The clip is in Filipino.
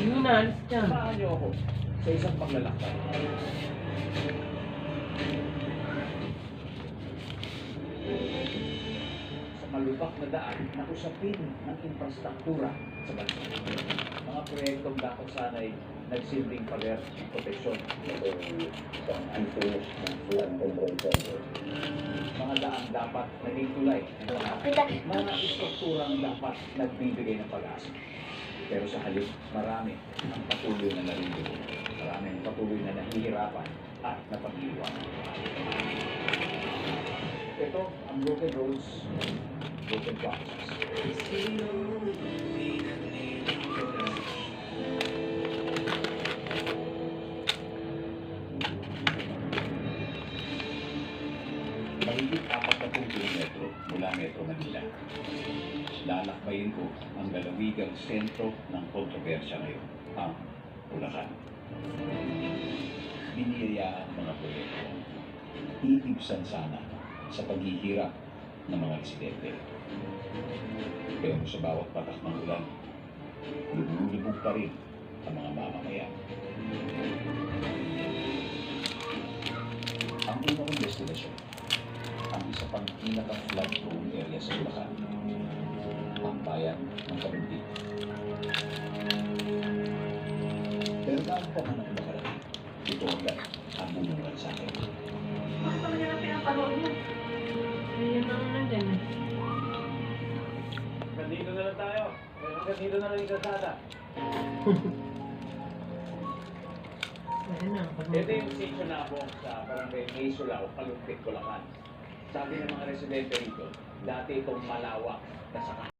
Yung naalis dyan. Samahan niyo ako sa isang paglalakbay. Sa malubak na daan na usapin ng infrastruktura sa bansa. Mga proyektong dapat sana'y nagsilbing pader ng proteksyon. Sa unfinished na flood control project. Mga daan dapat naging tulay. Mga istrukturang dapat nagbibigay ng pag-asa. Pero sa halip, marami ang patuloy na naliligo. Marami ang patuloy na nahihirapan at napag-iwanan. Ito ang broken roads, broken promises. Mahigit 40 kilometro mula Metro Manila. Lalakbayin ko ang lalawigang sentro ng kontrobersya ngayon, ang Bulacan. Biniyayaan ang mga proyekto. Iibsan sana sa paghihirap ng mga residente. Pero sa bawat patak ng ulan, lubog pa rin ang mga mamamayan. Ang una kong destinasyon, ang isa pang pinaka-flood prone area sa Bulacan, ang bayan ng Kabunti. Pero bago pa man ako makarating, ito agad ang bumungan sa akin. Ano talaga na pinapanood mo? Ayun ang nandyan eh. Nandito na lang tayo. Nandito na lang yung kasada. Ayun na. Ito yung sitio na ako sa barangay Maysula o Kalumpit, Bulacan. Sabi ng mga residente rito, dati itong malawak na saka.